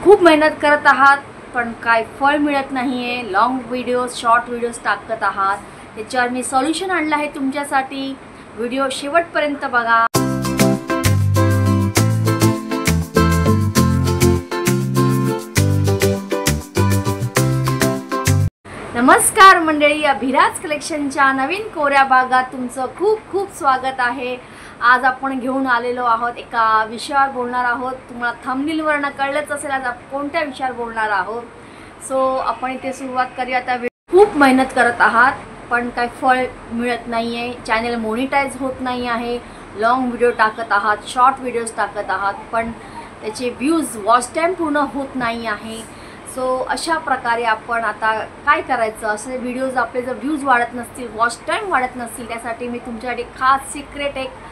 खूप मेहनत करत आहात पण काय फळ मिळत नाहीये, लॉंग व्हिडिओज शॉर्ट व्हिडिओज टाकत आहात, त्याच्यावर मी सोल्युशन आणलं आहे तुमच्यासाठी। व्हिडिओ शेवटपर्यंत बघा। नमस्कार मंडळी, अभिराज कलेक्शनच्या नवीन कोऱ्या भागात तुमचं खूप खूप स्वागत आहे। आज आपण घेऊन आलेलो आहोत, एका विषयावर बोलणार आहोत। तुम्हाला थंबनेलवरून कळलंच असेल आज आपण कोणत्या विषयावर बोलणार आहोत। सो आपण इथे सुरुवात करूया। आता खूप मेहनत करत आहात पण काय फळ मिळत नाहीये, चॅनल मोनिटाइज होत नाही आहे, लॉंग व्हिडिओ टाकत आहात, शॉर्ट व्हिडिओज टाकत आहात पण त्याचे व्ह्यूज वॉच टाइम पूर्ण होत नाही आहे। सो अशा प्रकारे आपण आता काय करायचं, असे व्हिडिओज आपले जर व्ह्यूज वाढत नसतील, वॉच टाइम वाढत नसतील, त्यासाठी मी तुमच्यासाठी खास सिक्रेट एक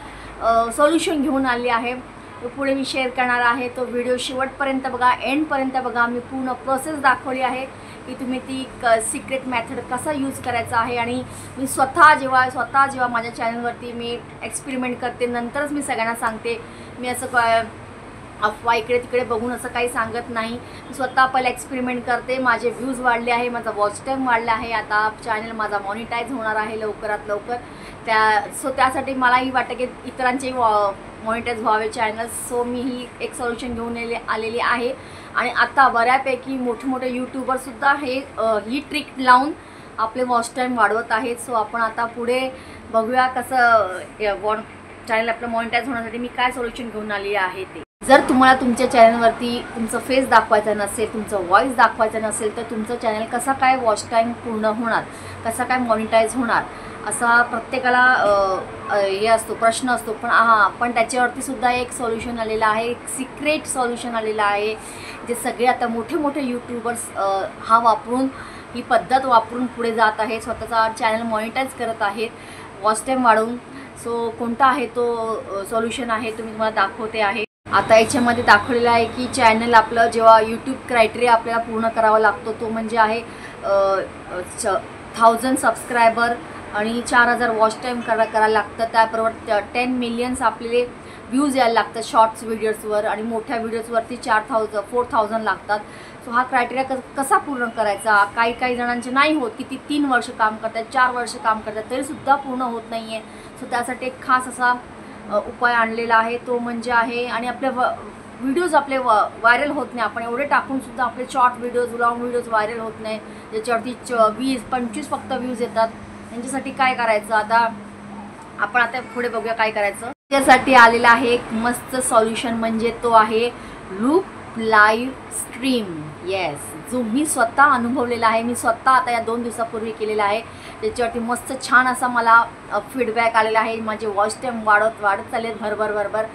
सोल्युशन घेऊन आली आहे। तो पुढे मी शेअर करणार आहे। तो व्हिडिओ शेवटपर्यंत बघा, एंडपर्यंत बघा। मी पूर्ण प्रोसेस दाखवली आहे की तुम्ही ती सिक्रेट मेथड कसा यूज करायचा आहे। आणि मी स्वतः जेव्हा माझ्या चॅनलवरती मी एक्सपेरिमेंट करते नंतरच मी सगळ्यांना सांगते। मी असं अफवा इकडे तिकडे बघून असं काही सांगत नाही। मी स्वतः पहिले एक्सपेरिमेंट करते, माझे व्ह्यूज वाढले आहे, माझा वॉच टाईम वाढला आहे, आता चॅनल माझा मॉनिटाईज होणार आहे लवकरात लवकर। त्यासाठी मलाही वाटतं की इतरांचे मॉनिटाईज व्हावे चॅनल। सो मी ही एक सोल्युशन घेऊन आलेली आहे। आणि आता बऱ्यापैकी मोठे मोठे यूट्यूबरसुद्धा ही ट्रिक लावून आपले वॉच टाईम वाढवत आहेत। सो आपण आता पुढे बघूया कसं चॅनल आपलं मॉनिटाईज होण्यासाठी मी काय सोल्युशन घेऊन आली आहे ते। जर तुम्हाला तुमच्या चॅनलवरती तुमचं फेस दाखवायचा नसेल, तुमचं व्हॉइस दाखवायचं नसेल, तर तुमचं चॅनल कसा काय वॉच टाईम पूर्ण होणार, कसा काय मॉनिटाईज होणार, असा प्रत्येकाला हे असतो, प्रश्न असतो। पण त्याच्यावरती सुद्धा एक सोल्युशन आलेलं आहे, एक सिक्रेट सोल्युशन आलेलं आहे, जे सगळे आता मोठे मोठे यूट्यूबर्स ही पद्धत वापरून पुढे जात आहेत, स्वतःचा चॅनल मॉनिटाईज करत आहेत वॉच टाईम वाढवून। सो कोणता आहे तो सोल्युशन आहे तुम्ही तुम्हाला दाखवते आहे। आता याच्यामध्ये दाखवलेलं आहे की चॅनल आपलं जेव्हा यूट्यूब क्रायटेरिया आपल्याला पूर्ण करावा लागतो, तो म्हणजे आहे 1000 सबस्क्रायबर आणि 4000 वॉच टाईम करायला लागतं। त्याबरोबर 10 मिलियन्स आपले व्ह्यूज यायला लागतात शॉर्ट्स व्हिडिओजवर, आणि मोठ्या व्हिडिओजवरती 4000 लागतात। सो हा क्रायटेरिया कसा पूर्ण करायचा, काही जणांचे नाही होत, की ती 3 वर्ष काम करतात, 4 वर्ष काम करतात, तरीसुद्धा पूर्ण होत नाही आहे। सो त्यासाठी एक खास असा उपाय आणलेला आहे, तो म्हणजे आहे, आणि आपले व्हिडिओज आपले व्हायरल होत नाही। आपण एवढे टाकूनसुद्धा आपले short videos, long videos viral होत नाही, ज्याच्यावरती 20-25 फक्त व्ह्यूज येतात। त्यांच्यासाठी काय करायचं आपण आता पुढे बघूया काय करायचं। त्यासाठी आलेला आहे एक मस्त सॉल्युशन, म्हणजे तो आहे लूप लाईव्ह स्ट्रीम। येस, जो मी स्वतः अनुभवलेला आहे, मी स्वतः आता या 2 दिवसापूर्वी केलेला आहे। त्याच्यावरती मस्त छान असा मला फीडबॅक आलेला आहे, माझे वॉच टाईम वाढत चालले भरभर।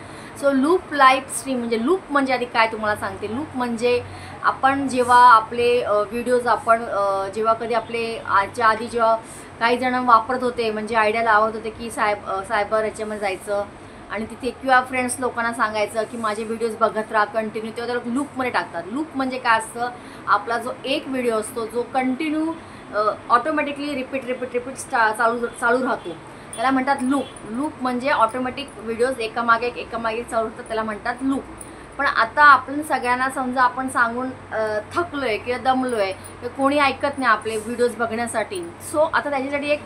सो लूप लाईव्ह स्ट्रीम म्हणजे लूप म्हणजे आधी काय तुम्हाला सांगते। लूप म्हणजे आपण जेव्हा आपले व्हिडिओज जेव्हा कधी आपले आधी जेव्हा काही जण वापरत होते, म्हणजे आयडिया लावत होते की सायबर याच्यामध्ये जायचं आणि तिथे किंवा फ्रेंड्स लोकांना सांगायचं की माझे व्हिडिओज बघत राहा कंटिन्यू, तेव्हा त्याला लूपमध्ये टाकतात। लूप म्हणजे काय असतं, आपला जो एक व्हिडिओ असतो जो कंटिन्यू ऑटोमॅटिकली रिपीट चालू राहतो, त्याला म्हणतात लूप। लूप म्हणजे ऑटोमॅटिक व्हिडिओज एकामागे एक चालू राहतात, त्याला म्हणतात लूप। पण आता आपण सगळ्यांना समजा आपण सांगून थकलो आहे किंवा दमलो आहे, कोणी ऐकत नाही आपले व्हिडिओज बघण्यासाठी। सो आता त्याच्यासाठी एक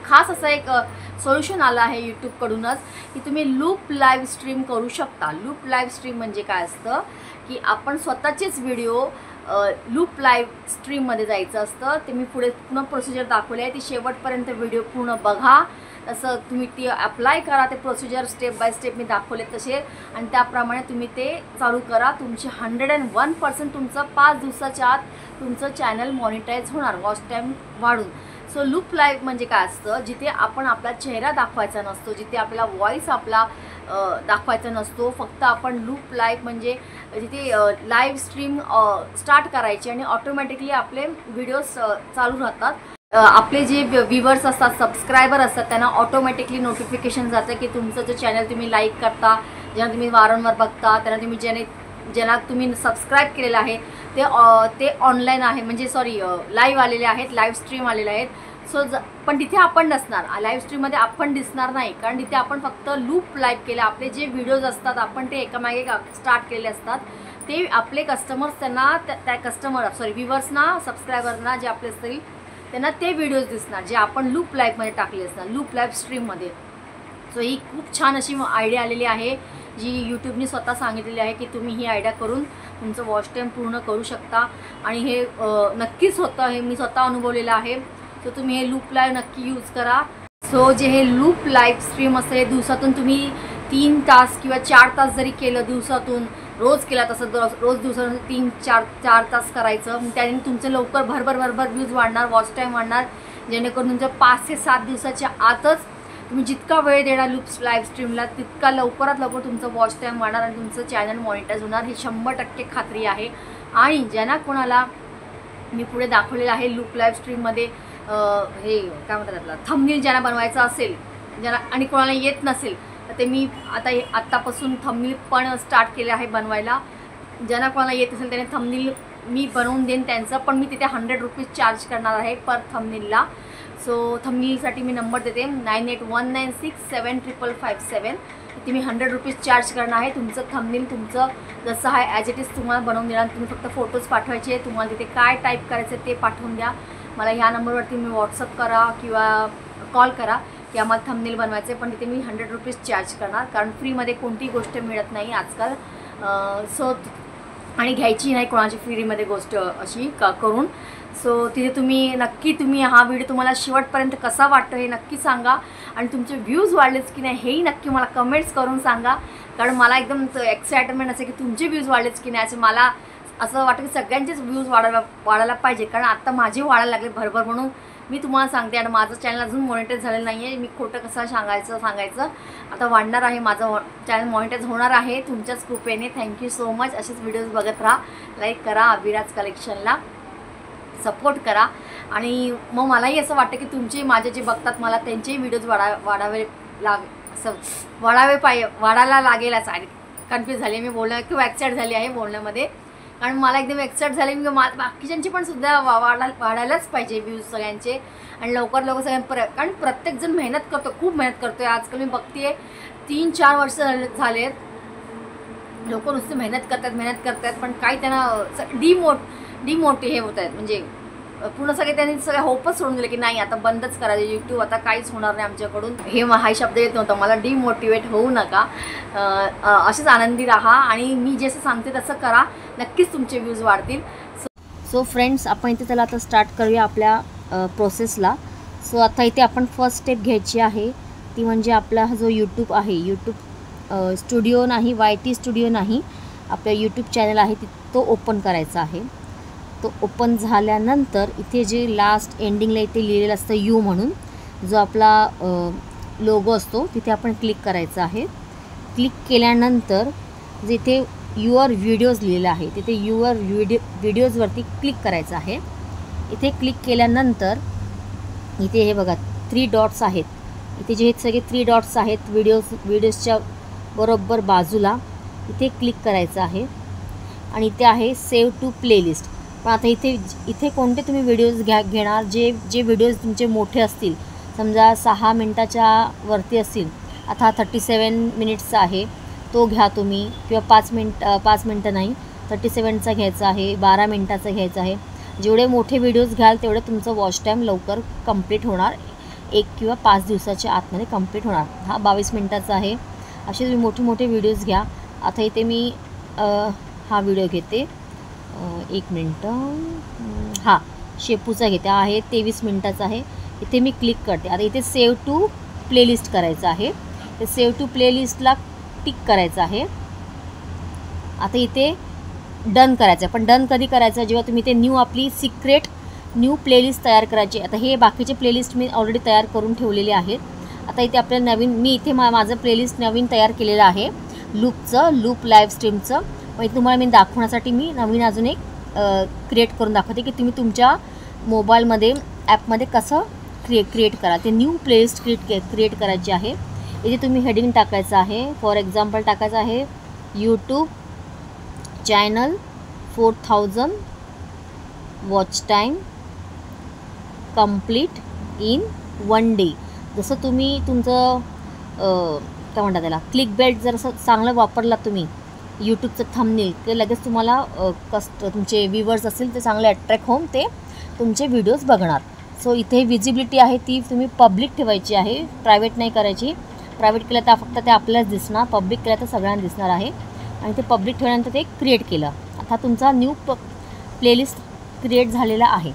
खास असं एक सोल्युशन आलं आहे यूट्यूबकडूनच, की तुम्ही लूप लाईव्ह स्ट्रीम करू शकता। लूप लाईव्ह स्ट्रीम म्हणजे काय असतं, की आपण स्वतःचेच व्हिडिओ लूप लाईव्ह स्ट्रीममध्ये जायचं असतं। ते मी पुढे पूर्ण प्रोसिजर दाखवली आहे, ती शेवटपर्यंत व्हिडिओ पूर्ण बघा, तसं तुम्ही ती अप्लाय करा, ते प्रोसिजर स्टेप बाय स्टेप मी दाखवले तसे, आणि त्याप्रमाणे तुम्ही ते चालू करा। तुमचे 101% तुमचं 5 दिवसाच्या आत तुमचं चॅनल मॉनिटाईज होणार वॉच टाईम वाढून। सो लूप लाईव्ह म्हणजे काय असतं, जिथे आपण आपला चेहरा दाखवायचा नसतो, जिथे आपला व्हॉइस आपला दाखवायचा नसतो, फक्त आपण लूप लाईव्ह म्हणजे जिथे लाईव्ह स्ट्रीम स्टार्ट करायची आणि ऑटोमॅटिकली आपले व्हिडिओज चालू राहतात। आपले जे व्ह्यूवर्स असतात, सबस्क्रायबर असतात, त्यांना ऑटोमॅटिकली नोटिफिकेशन जातं की तुमचं जे चॅनल तुम्ही लाईक करता, ज्यांना तुम्ही वारंवार बघता, त्यांना तुम्ही ज्यांना तुम्ही सबस्क्राईब केलेलं आहे ते ऑनलाईन आहे, म्हणजे लाईव्ह आलेले आहेत, लाईव्ह स्ट्रीम आलेले आहेत। सो पण तिथे आपण नसणार, लाईव्ह स्ट्रीममध्ये आपण दिसणार नाही, कारण तिथे आपण फक्त लूप लाईव्ह केले. आपले जे व्हिडिओज असतात आपण ते एकामागे स्टार्ट केलेले असतात, ते आपले कस्टमर्स त्यांना त्या व्ह्युअर्सना सबस्क्रायबरना जे आपले असतील त्यांना ते व्हिडिओज दिसणार जे आपण लूप लाईव्हमध्ये टाकले असणार, लूप लाईव्ह स्ट्रीममध्ये. सो ही खूप छान अशी आयडिया आलेली आहे जी यूट्यूबने स्वतः सांगितलेली आहे की तुम्ही ही आयडिया करून तुमचं वॉच टाईम पूर्ण करू शकता. आणि हे नक्कीच होतं, हे मी स्वतः अनुभवलेलं आहे. सो तुम्ही हे लूप लाईव्ह नक्की यूज करा. सो जे हे लूप लाईव्ह स्ट्रीम असेल दिवसातून तुम्ही 3 तास किंवा 4 तास जरी केलं दिवसातून, रोज केला तसं रोज दिवसातून 3-4 तास करायचं. त्याने तुमचे लवकर भरभर व्ह्यूज वाढणार, वॉच टाईम वाढणार, जेणेकरून तुमच्या 5 ते 7 दिवसाच्या आतच तुम्ही जितका वेळ देणार लूप लाईव्ह स्ट्रीमला तितका लवकरात लवकर तुमचं वॉच टाईम वाढणार आणि तुमचं चॅनल मॉनिटाईज होणार. हे 100% खात्री आहे. आणि ज्यांना कोणाला मी पुढे दाखवलेलं आहे लूप लाईव्ह स्ट्रीममध्ये हे काय म्हणतात आपलं थंबनेल ज्यांना बनवायचं असेल, ज्यांना आणि कोणाला येत नसेल तर ते मी आत्तापासून थंबनेल पण स्टार्ट केले आहे बनवायला. ज्यांना कोणाला येत असेल त्याने थंबनेल मी बनवून देईन त्यांचं, पण मी तिथे 100 रुपीज चार्ज करणार आहे पर थंबनेलला. सो थंबनेलसाठी मी नंबर देते 9819675557. ती मी 100 रुपीज चार्ज करणार आहे. तुमचं थंबनेल तुमचं जसं आहे ॲज इट इज तुम्हाला बनवून देणार. तुम्ही फक्त फोटोज पाठवायचे, तुम्हाला तिथे काय टाईप करायचं ते पाठवून द्या मला. ह्या नंबरवरती मी व्हॉट्सअप करा किंवा कॉल करा की आम्हाला थंबनेल बनवायचे, पण तिथे मी 100 रुपीज चार्ज करणार, कारण फ्रीमध्ये कोणतीही गोष्ट मिळत नाही आजकाल. सो आणि घ्यायची नाही कोणाची फ्रीमध्ये गोष्ट अशी करून. सो तिथे तुम्ही हा व्हिडिओ तुम्हाला शेवटपर्यंत कसा वाटतो हे नक्की सांगा. आणि तुमचे व्ह्यूज वाढलेच की नाही हेही नक्की मला कमेंट्स करून सांगा, कारण मला एकदम एक्साइटमेंट असेल की तुमचे व्ह्यूज वाढलेच की नाही. असं मला असं वाटतं की सगळ्यांचेच व्ह्यूज वाढायला पाहिजे, कारण आता माझे वाढायला लागले भरभर. म्हणून मी तुम्हाला सांगते. आणि माझं चॅनल अजून मॉनिटाईज झालेलं नाही आहे. मी खोटं कसं सांगायचं आता वाढणार आहे, माझं चॅनल मॉनिटाईज होणार आहे तुमच्याच कृपेने. Thank you so much. असेच व्हिडिओज बघत राहा, लाईक करा, अभिराज कलेक्शनला सपोर्ट करा. आणि मग मलाही असं वाटतं की तुमचे माझे जे बघतात मला त्यांचेही व्हिडिओज वाढायला लागेल. असं कन्फ्यूज झाली मी बोलणं किंवा एक्साइट झाली आहे बोलण्यामध्ये, कारण मला एकदम एक्साइट झाले की बाकीच्यांची पण सुद्धा वाढायलाच पाहिजे व्ह्यूज सगळ्यांचे. आणि लवकर कारण प्रत्येकजण मेहनत करतो, खूप मेहनत करतो आहे आजकाल. मी बघते 3-4 वर्ष झालेत लोक नुसते मेहनत करतात पण काही त्यांना डिमोटिव्हेट होत आहेत. म्हणजे पूर्ण त्यांनी सगळे होपच सोडून दिले की नाही आता बंदच करायचं यूट्यूब, आता काहीच होणार नाही आमच्याकडून. हा शब्द येत नव्हता मला. डिमोटिवेट होऊ नका, असेच आनंदी राहा आणि मी जसं सांगते तसं करा, नक्कीच तुमचे व्ह्यूज वाढतील. सो फ्रेंड्स, आपण इथे त्याला आता स्टार्ट करूया आपल्या प्रोसेसला. सो आता इथे आपण फर्स्ट स्टेप घ्यायची आहे, ती म्हणजे आपला हा जो यूट्यूब आहे, यूट्यूब स्टुडिओ नाही, YT स्टुडिओ नाही, आपला यूट्यूब चॅनल आहे तो ओपन करायचा आहे. तो ओपन झाल्यानंतर इथे जे लास्ट एंडिंगला इथे लिहिलेलं असतं यू म्हणून, जो आपला लोगो असतो तिथे आपण क्लिक करायचं आहे. क्लिक केल्यानंतर जिथे युअर व्हिडिओज लिहिलेलं आहे तिथे युअर व्हिडिओजवरती क्लिक करायचं आहे. इथे क्लिक केल्यानंतर इथे हे बघा 3 डॉट्स आहेत. इथे जे सगळे 3 डॉट्स आहेत व्हिडिओजच्या बरोबर बाजूला इथे क्लिक करायचं आहे. आणि इथे आहे सेव्ह टू प्लेलिस्ट. पण आता इथे कोणते तुम्ही व्हिडिओज घेणार जे व्हिडिओज तुमचे मोठे असतील, समजा 6 मिनटाच्या वरती असतील. आता हा 37 मिनिट्सचा आहे तो घ्या तुम्ही, किंवा 5 मिनटं नाही 37चा घ्यायचा आहे, 12 मिनटाचा घ्यायचा आहे. जेवढे मोठे व्हिडिओज घ्याल तेवढे तुमचं वॉच टाईम लवकर कंप्लीट होणार, 1 किंवा 5 दिवसाच्या आतमध्ये कंप्लीट होणार. हा 22 मिनटाचा आहे. असे तुम्ही मोठे व्हिडिओज घ्या. आता इथे मी हा व्हिडिओ घेते, 1 मिनटं, हा शेपूचा घेते, आहे 23 मिनटाचा आहे. इथे मी क्लिक करते. आता इथे सेव्ह टू प्लेलिस्ट करायचं आहे. ते सेव्ह टू प्लेलिस्टला टिक करायचं आहे. आता इथे डन करायचं आहे. पण डन कधी करायचं, जेव्हा तुम्ही ते आपली सिक्रेट न्यू प्लेलिस्ट तयार करायची. आता हे बाकीचे प्लेलिस्ट मी ऑलरेडी तयार करून ठेवलेले आहेत. आता इथे आपल्याला नवीन, मी इथे माझं प्लेलिस्ट नवीन तयार केलेलं आहे लूप लाईव्ह स्ट्रीमचं. मग तुम्हाला मी दाखवण्यासाठी मी नवीन अजून एक क्रिएट करून दाखवते की तुम्ही तुमच्या मोबाईलमध्ये ॲपमध्ये कसं क्रिएट करा. ते न्यू प्लेलिस्ट क्रिएट करायची आहे. इथे तुम्ही हेडिंग टाकायचं आहे. फॉर एक्झाम्पल टाकायचं आहे YouTube channel 4000 watch time complete in 1 day. जसं तुम्ही तुमचं काय म्हणतात त्याला क्लिक बेट जर असं चांगलं वापरलात तुम्ही यूट्यूबचं थंबनेल ते लगेच तुम्हाला तुमचे व्ह्यूवर्स असतील ते चांगले अट्रॅक्ट होऊन ते तुमचे व्हिडिओज बघणार. सो इथे विजिबिलिटी आहे ती तुम्ही पब्लिक ठेवायची आहे, प्रायव्हेट नाही करायची. प्रायव्हेट केलं तर फक्त ते आपल्यालाच दिसणार, पब्लिक केलं तर सगळ्यांना दिसणार आहे. आणि ते पब्लिक ठेवल्यानंतर ते क्रिएट केलं. आता तुमचा न्यू प्लेलिस्ट क्रिएट झालेला आहे.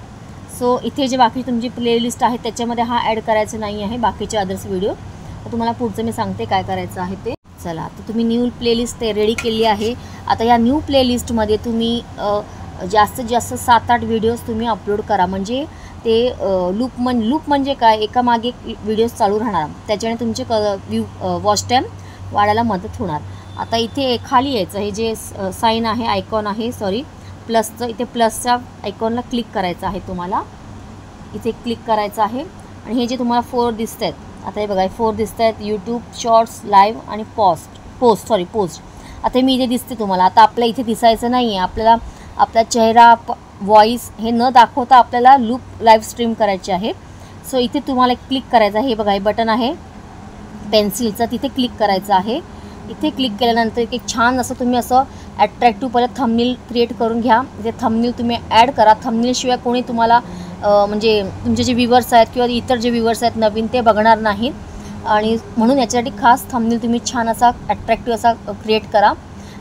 सो इथे जे बाकी तुमची प्लेलिस्ट आहे त्याच्यामध्ये हा ॲड करायचं नाही आहे बाकीचे अदर्स व्हिडिओ. तर तुम्हाला पुढचं मी सांगते काय करायचं आहे ते. चला आता तुम्ही न्यू प्लेलिस्ट ते रेडी केली आहे. आता या न्यू प्लेलिस्टमध्ये तुम्ही जास्तीत जास्त 7-8 व्हिडिओज तुम्ही अपलोड करा. म्हणजे ते लूप म्हणजे काय, एकामागे एक व्हिडिओज चालू राहणार. त्याच्याने तुमचे वॉच टाईम वाढायला मदत होणार. आता इथे खाली यायचं हे जे साईन आहे, आयकॉन आहे, सॉरी प्लसचं, इथे प्लसच्या आयकॉनला क्लिक करायचं आहे तुम्हाला. इथे क्लिक करायचं आहे आणि हे जे तुम्हाला 4 दिसत आहेत, आता हे बघा 4 दिसत आहेत, यूट्यूब शॉर्ट्स, लाईव्ह आणि पोस्ट. आता मी इथे दिसते तुम्हाला. आता आपल्या इथे दिसायचं नाही आहे, आपल्याला आपला चेहरा व्हॉईस हे न दाखवता आपल्याला लूप लाईव्ह स्ट्रीम करायचे आहे. सो इथे तुम्हाला क्लिक करायचं आहे. हे बघा हे बटन आहे पेन्सिलचं, तिथे क्लिक करायचं आहे. इथे क्लिक केल्यानंतर एक छान असं तुम्ही असं ॲट्रॅक्टिव्ह परत थंबनेल क्रिएट करून घ्या. ते थंबनेल तुम्ही ॲड करा. थंबनेलशिवाय कोणी तुम्हाला म्हणजे तुमचे जे व्ह्यूवर्स आहेत किंवा इतर जे व्ह्यूवर्स आहेत नवीन ते बघणार नाहीत. आणि म्हणून याच्यासाठी खास थंबनेल तुम्ही छान असा ॲट्रॅक्टिव्ह असा क्रिएट करा.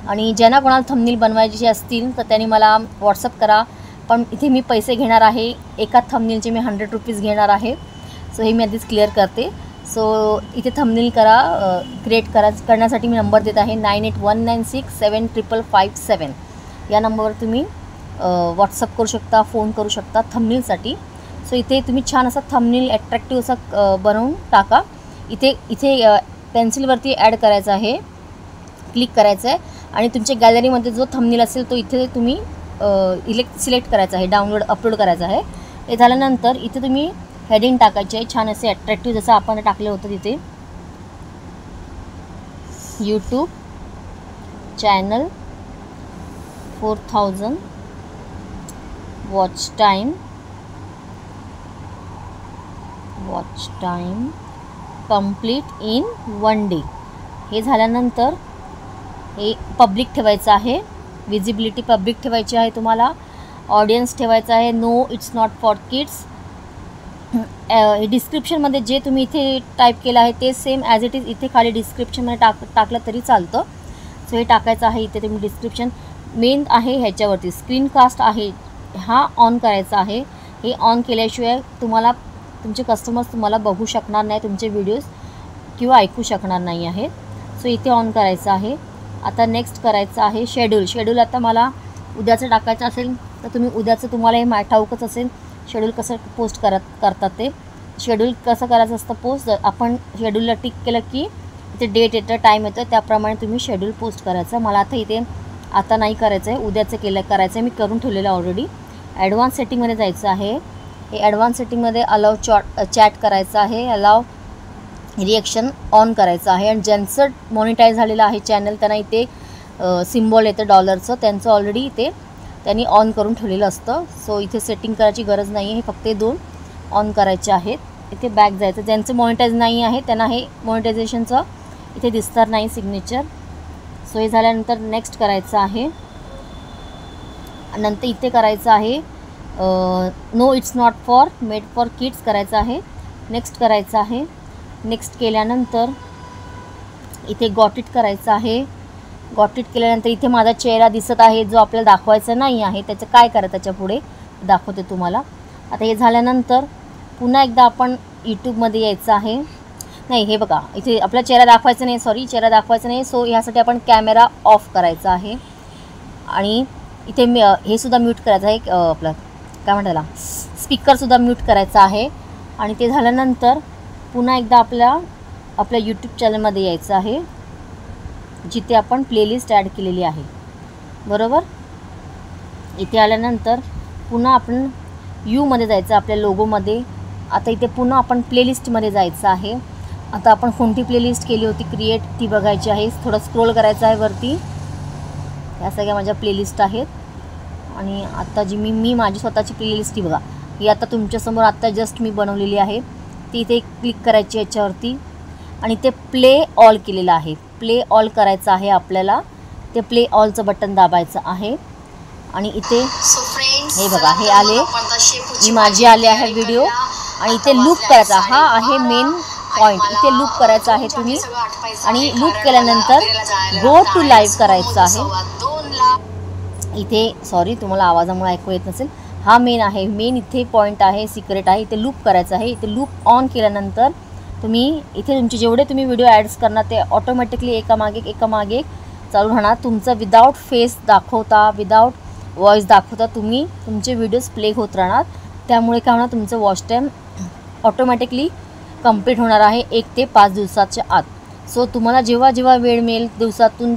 आणि ज्यांना कोणाला थंबनेल बनवायचे असतील तर त्यांनी मला व्हॉट्सअप करा. पण इथे मी पैसे घेणार आहे, एका थंबनेलचे मी 100 रुपीज घेणार आहे. सो हे मी आधीच क्लिअर करते. सो इथे थंबनेल क्रिएट करण्यासाठी मी नंबर देत आहे 9819675557. या नंबरवर तुम्ही व्हॉट्सअप करू शकता, फोन करू शकता थंबनेलसाठी. सो इथे तुम्ही छान असा थंबनेल ॲट्रॅक्टिव्ह असा बनवून टाका. इथे पेन्सिलवरती ॲड करायचं आहे, क्लिक करायचं आहे आणि तुमच्या गॅलरीमध्ये जो थंबनेल असेल तो इथे तुम्ही सिलेक्ट करायचा आहे, अपलोड करायचा आहे. हे झाल्यानंतर इथे तुम्ही हेडिंग टाकायचे आहे छान असे ॲट्रॅक्टिव्ह, जसं आपण टाकलं होतं तिथे YouTube channel 4000 watch time complete in 1 day. हे झाल्यानंतर हे पब्लिक ठेवायचं आहे, विजिबिलिटी पब्लिक ठेवायची आहे तुम्हाला. ऑडियन्स ठेवायचा आहे no it's not for kids. डिस्क्रिप्शनमध्ये जे तुम्ही इथे टाईप केलं आहे ते सेम ॲज इट इज इथे खाली डिस्क्रिप्शनमध्ये टाकलं तरी चालतं. सो हे टाकायचं आहे. इथे तुम्ही डिस्क्रिप्शन मेन आहे ह्याच्यावरती स्क्रीनकास्ट आहे हा ऑन करायचा आहे. हे ऑन केल्याशिवाय तुमचे कस्टमर्स तुम्हाला बघू शकणार नाही, तुमचे व्हिडिओज किंवा ऐकू शकणार नाही आहेत. सो इथे ऑन करायचं आहे. आता नेक्स्ट करायचं आहे शेड्यूल. आता मला उद्याचं टाकायचं असेल तर तुम्ही उद्याचं तुम्हाला हे ठाऊकच असेल शेड्यूल कसं पोस्ट करतात ते. शेड्यूल कसं करायचं असतं पोस्ट, आपण शेड्यूलला टिक केलं की इथे डेट येतं, टाईम येतं, त्याप्रमाणे तुम्ही शेड्यूल पोस्ट करायचं. मला आता नाही करायचं आहे, उद्याचं करायचं आहे, मी करून ठेवलेलं ऑलरेडी. ॲडव्हान्स सेटिंगमध्ये जायचं आहे. हे ॲडव्हान्स सेटिंगमध्ये अलाव चॅट करायचं आहे, अलाव रिॲक्शन ऑन करायचं आहे. आणि ज्यांचं मॉनिटाईज झालेलं आहे चॅनल त्यांना इथे सिम्बॉल येतं डॉलरचं, त्यांचं ऑलरेडी इथे त्यांनी ऑन करून ठेवलेलं असतं. सो इथे सेटिंग करायची गरज नाही आहे, हे फक्त 2 ऑन करायचे आहेत. इथे बॅक जायचं. ज्यांचं मॉनिटाईज नाही आहे त्यांना हे मॉनिटायझेशनचं इथे दिसणार नाही सिग्नेचर. सो हे झाल्यानंतर नेक्स्ट करायचं आहे. नंतर इथे करायचं आहे no it's not for made for kids करायचं आहे. नेक्स्ट करायचं आहे. नेक्स्ट केल्यानंतर इथे गॉट इट करायचं आहे. गॉट इट केल्यानंतर इथे माझा चेहरा दिसत आहे जो आपल्याला दाखवायचा नाही आहे, त्याचं काय करा त्याच्या पुढे दाखवते तुम्हाला. आता हे झाल्यानंतर पुन्हा एकदा आपण यूट्यूबमध्ये यायचं आहे. नाही हे बघा इथे आपला चेहरा दाखवायचा नाही, चेहरा दाखवायचा नाही. सो ह्यासाठी आपण कॅमेरा ऑफ करायचा आहे. आणि इथे हे सुद्धा म्यूट करायचं आहे, आपलं काय म्हणतात त्याला स्पीकरसुद्धा म्यूट करायचा आहे. आणि ते झाल्यानंतर पुन्हा एकदा आपल्या यूट्यूब चॅनलमध्ये यायचं आहे जिथे आपण प्लेलिस्ट ॲड केलेली आहे, बरोबर. इथे आल्यानंतर पुन्हा आपण यूमध्ये जायचं आपल्या लोगोमध्ये. आता इथे पुन्हा आपण प्लेलिस्टमध्ये जायचं आहे. आता आपण कोणती प्लेलिस्ट केली होती क्रिएट ती बघायची आहे. थोडं स्क्रोल करायचं आहे वरती. या सगळ्या माझ्या प्लेलिस्ट आहेत. आणि आता जी मी माझी स्वतःची प्लेलिस्ट ती बघा ही आता तुमच्यासमोर आत्ता जस्ट मी बनवलेली आहे ती इथे क्लिक करायची याच्यावरती आणि ते प्ले ऑल केलेलं आहे. प्ले ऑल करायचं आहे आपल्याला. ते प्ले ऑलचं बटन दाबायचं आहे आणि इथे हे बघा हे आले, ही माझी आले आहे व्हिडिओ आणि इथे लूप करायचा. हा आहे मेन पॉईंट. इथे लूप करायचा आहे तुम्ही आणि लूप केल्यानंतर गो टू लाईव्ह करायचं आहे. इथे सॉरी तुम्हाला आवाजामुळे ऐकू येत नसेल. हा मेन आहे, मेन इथे पॉईंट आहे, सिक्रेट आहे. इथे लूप करायचं आहे. इथे लूप ऑन केल्यानंतर तुम्ही इथे तुमचे जेवढे तुम्ही व्हिडिओ ॲड्स करणार ते ऑटोमॅटिकली एकामागे एक चालू राहणार. तुमचं विदाऊट फेस दाखवता, विदाऊट व्हॉईस दाखवता तुम्ही तुमचे व्हिडिओज प्ले होत राहणार. त्यामुळे काय होणार, तुमचं वॉच टाईम ऑटोमॅटिकली कंप्लीट होणार आहे 1 ते 5 दिवसाच्या आत. सो तुम्हाला जेव्हा जेव्हा वेळ मिळेल दिवसातून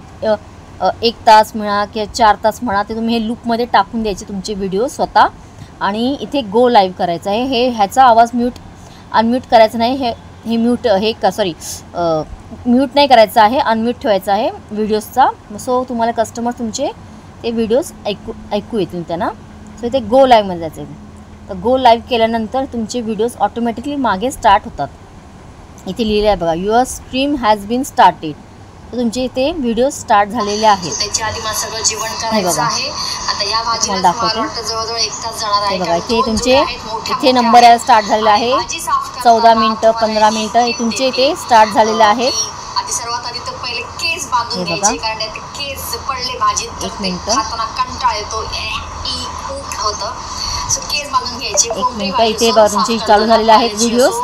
1 तास म्हणा किंवा 4 तास म्हणा ते तुम्ही हे लूपमध्ये टाकून द्यायचे तुमचे व्हिडिओ स्वतः आणि इथे गो लाईव्ह करायचं आहे. ह्याचा आवाज अनम्यूट करायचा नाही. हे म्यूट म्यूट नाही करायचं आहे, अनम्यूट ठेवायचं आहे व्हिडिओजचा. सो तुम्हाला कस्टमर तुमचे ते व्हिडिओज ऐकू येतील त्यांना. सो इथे गो लाईव्हमध्ये जायचं आहे. तर गो लाईव्ह केल्यानंतर तुमचे व्हिडिओज ऑटोमॅटिकली मागे स्टार्ट होतात. इथे लिहिलं आहे बघा, your stream has been started. तर तुमचे इथे व्हिडिओ स्टार्ट झालेले आहेत. हे बघा तुम्हाला दाखवते. हे बघा इथे तुमचे इथे नंबर आहे स्टार्ट झालेला आहे. 14 मिनटं 15 मिनटं हे तुमचे इथे स्टार्ट झालेले आहेत. हे बघा 1 मिनटं 1 मिनटं इथे बघा तुमचे चालू झालेले आहेत व्हिडिओज.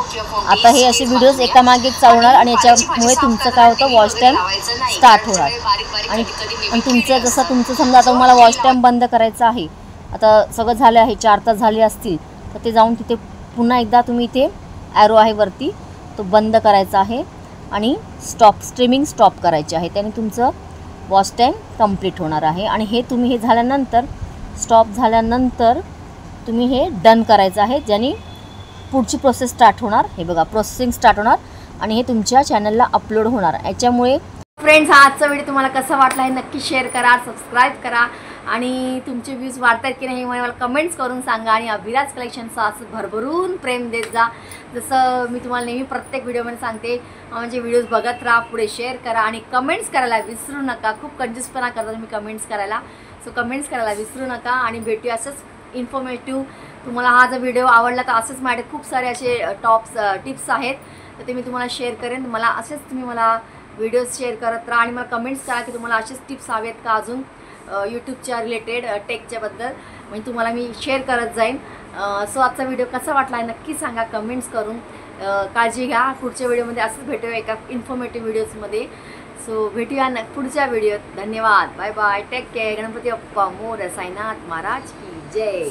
आता हे असे व्हिडिओज एकामागे चालणार आणि याच्यामुळे तुमचं काय होतं, वॉच टाईम स्टार्ट होणार. आणि तुमचं जसं तुमचं समजा आता तुम्हाला वॉच टाईम बंद करायचा आहे, आता सगळं झालं आहे 4 तास झाले असतील तर ते जाऊन तिथे पुन्हा एकदा तुम्ही इथे ॲरो आहे वरती तो बंद करायचा आहे आणि स्ट्रीमिंग स्टॉप करायची आहे. त्याने तुमचं वॉच टाईम कंप्लीट होणार आहे. आणि हे तुम्ही हे झाल्यानंतर स्टॉप झाल्यानंतर तुम्ही हे डन करायचं आहे, ज्याने पुढची प्रोसेस स्टार्ट होणार. हे बघा प्रोसेसिंग स्टार्ट होणार आणि हे तुमच्या चॅनलला अपलोड होणार. याच्यामुळे फ्रेंड्स हा आजचा व्हिडिओ तुम्हाला कसा वाटला हे नक्की शेअर करा, सबस्क्राईब करा आणि तुमचे व्ह्यूज वाढत आहेत की नाही मला कमेंट्स करून सांगा. आणि अभिराज कलेक्शनचं असं भरभरून प्रेम देत जा. जसं मी तुम्हाला नेहमी प्रत्येक व्हिडिओमध्ये सांगते, म्हणजे व्हिडिओज बघत राहा, पुढे शेअर करा आणि कमेंट्स करायला विसरू नका. खूप कंजूसपणा करता तुम्ही कमेंट्स करायला. सो कमेंट्स करायला विसरू नका आणि भेटूया असंच इन्फॉर्मेटिव्ह. तुम्हाला हा जर व्हिडिओ आवडला तर असंच माझे खूप सारे असे टिप्स आहेत तर ते मी तुम्हाला शेअर करेन. मला असेच तुम्ही मला व्हिडिओज शेअर करत राहा आणि मला कमेंट्स करा की तुम्हाला असेच टिप्स हवेत का अजून यूट्यूबच्या रिलेटेड टेकच्याबद्दल, म्हणजे तुम्हाला मी शेअर करत जाईन. सो आजचा व्हिडिओ कसा वाटला आहे नक्की सांगा कमेंट्स करून. काळजी घ्या. पुढच्या व्हिडिओमध्ये असंच भेटूया एका इन्फॉर्मेटिव्ह व्हिडिओजमध्ये. सो भेटूया पुढच्या व्हिडिओत. धन्यवाद. Bye bye. Take care. Ganpati Bappa Morya. Sainath Maharaj की जय.